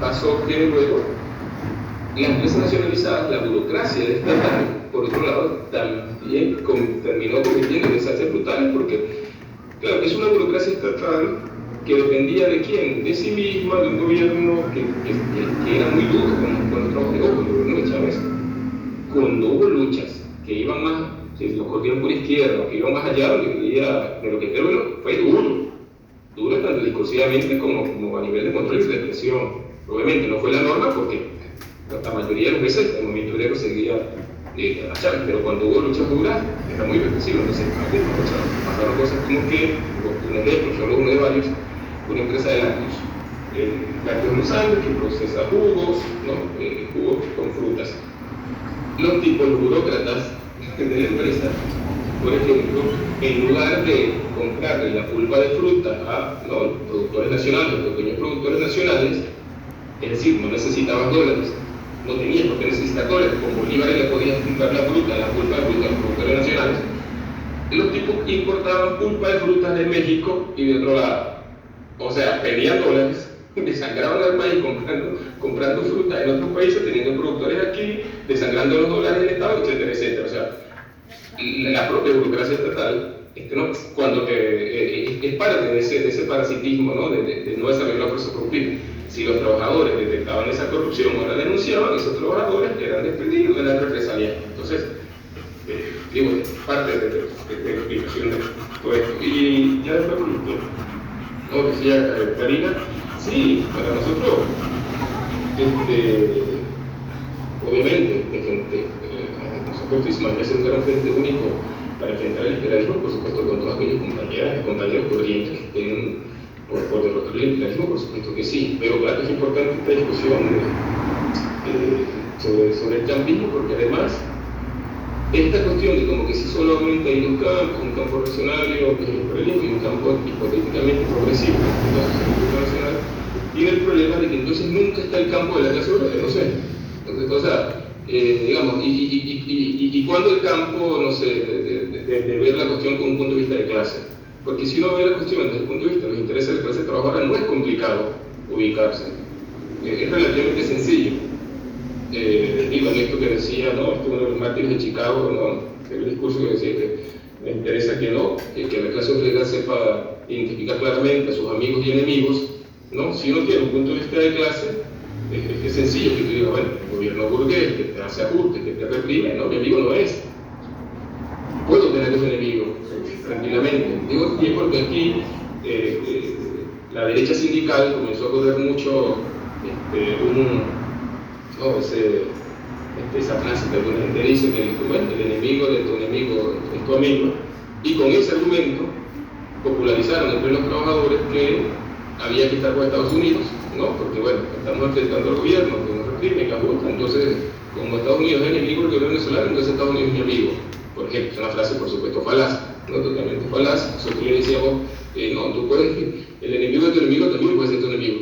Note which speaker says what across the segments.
Speaker 1: pasó que luego las empresas nacionalizadas, la burocracia estatal, por otro lado, también terminó cometiendo desastres brutales, porque, claro, es una burocracia estatal que dependía de quién, de sí misma, de un gobierno que era muy duro con el trabajo de el gobierno de Chávez. Cuando hubo luchas que iban más, si los corrían por izquierda, que iban más allá de lo que creo, fue duro tanto discursivamente como a nivel de control y de represión. Obviamente no fue la norma porque la mayoría de las veces el movimiento obrero seguía a Chávez, pero cuando hubo luchas duras era muy represivo. Entonces pasaron cosas como que, un ejemplo, solo uno de varios, una empresa de lácteos Los Andes que procesa jugos, ¿no? Jugos con frutas. Los tipos, los burócratas de la empresa, por ejemplo, en lugar de comprarle la pulpa de fruta a los productores nacionales, los pequeños productores nacionales, es decir, no necesitabas dólares, no tenías por qué necesitar dólares, con bolívares le podías comprar la pulpa de fruta a los productores nacionales. Los tipos importaban pulpa de frutas de México y de otro lado. O sea, pedían dólares, desangraban al país comprando fruta en otros países, teniendo productores aquí, desangrando los dólares del Estado, etcétera, etcétera. O sea, la propia burocracia estatal, ¿no? Cuando es parte de ese parasitismo, ¿no? De no desarrollar la fuerza productiva. Si los trabajadores detectaban esa corrupción o la denunciaban, esos trabajadores eran despedidos, eran represaliados. Entonces, digo, es parte de la explicación de todo esto. Y ya después, ¿no? Decía Karina, sí, para nosotros, obviamente, nosotros hicimos un gran frente único para enfrentar el imperialismo, por supuesto, con todas aquellas compañeras y compañeros corrientes que tienen por derrotar el imperialismo, por supuesto que sí, pero claro, es importante esta discusión sobre el champismo, porque además esta cuestión de como que si solo aumenta hay dos campos, un campo reaccionario que es el imperialismo y un campo hipotéticamente progresivo, que es la sociedad nacional, tiene el problema de que entonces nunca está el campo de la clase obrera, no sé. Entonces, o sea, digamos, y cuando el campo, no sé, de ver la cuestión con un punto de vista de clase. Porque si uno ve la cuestión desde el punto de vista de los intereses de la clase trabajadora, no es complicado ubicarse. Es relativamente sencillo. Digo, en esto que decía, ¿no? Uno de los mártires de Chicago, ¿no? El discurso que decía que me interesa que la clase obrera sepa identificar claramente a sus amigos y enemigos, ¿no? Si uno tiene un punto de vista de clase, es sencillo que tú digas, bueno, el gobierno burgués que te hace ajustes, que te reprime, ¿no? Mi amigo no es. Puedo tener un enemigo, tranquilamente. Digo, y es porque aquí la derecha sindical comenzó a correr mucho esa frase que alguna gente dice que el enemigo de tu enemigo es tu amigo, y con ese argumento popularizaron entre los trabajadores que había que estar con Estados Unidos, ¿no? Porque bueno, estamos enfrentando al gobierno que nos reprime, que ajusta, entonces como Estados Unidos es enemigo del gobierno venezolano, entonces Estados Unidos es mi amigo. Por ejemplo, es una frase por supuesto falaz, no totalmente falaz. Nosotros le decíamos, no, tú puedes, el enemigo de tu enemigo también puede ser tu enemigo.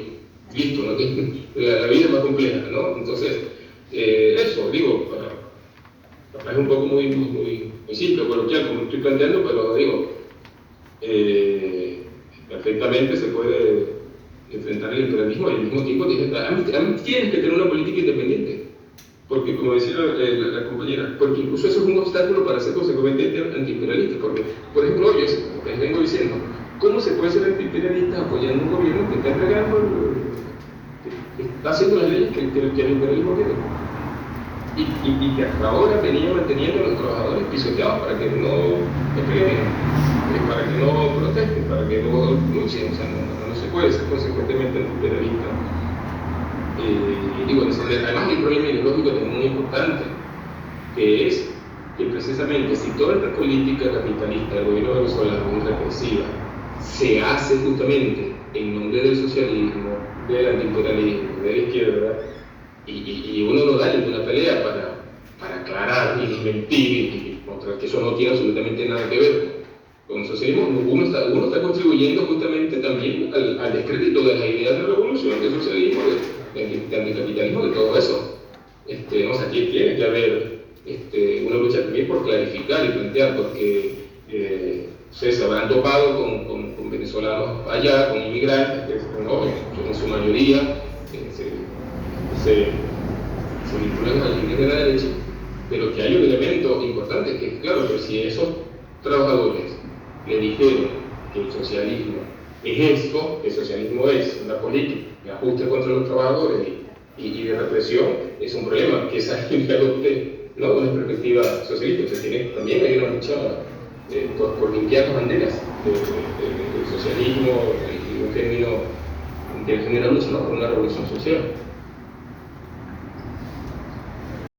Speaker 1: Listo, ¿no? La vida es más compleja, ¿no? Entonces, eso, digo, es un poco muy simple, coloquial, como estoy planteando, pero digo, perfectamente se puede enfrentar el imperialismo y al mismo tiempo tienes que tener una política independiente. Porque, como decía la compañera, porque incluso eso es un obstáculo para ser consecuentemente antiimperialista. Porque, por ejemplo, yo les vengo diciendo, ¿cómo se puede ser antiimperialista apoyando un gobierno que está entregando, que está haciendo las leyes que el imperialismo quiere? Y que hasta ahora venía manteniendo a los trabajadores pisoteados para que no protesten, para que no luchen. O sea, no se puede ser consecuentemente antiimperialista. Digo, además hay un problema ideológico también muy importante, que es que precisamente si toda esta política capitalista del gobierno venezolano es represiva, se hace justamente en nombre del socialismo, del antiimperialismo, de la izquierda, y uno no da ninguna pelea para aclarar y desmentir y mostrar que eso no tiene absolutamente nada que ver con el socialismo. Uno está contribuyendo justamente también al descrédito de las ideas de revolución, del socialismo, de anticapitalismo, de todo eso. O sea, aquí tiene que haber una lucha también por clarificar y plantear, porque se habrán topado con venezolanos allá, con inmigrantes, ¿no? En su mayoría, se vinculan a las líneas de la derecha, pero que hay un elemento importante, que claro, pero si esos trabajadores le dijeron que el socialismo es esto, el socialismo es una política de ajuste contra los trabajadores y de represión, es un problema que esa gente adopte, ¿no?, una perspectiva socialista. Entonces también hay una lucha por limpiar las banderas del socialismo, en un término de general, ¿no?, por una revolución social.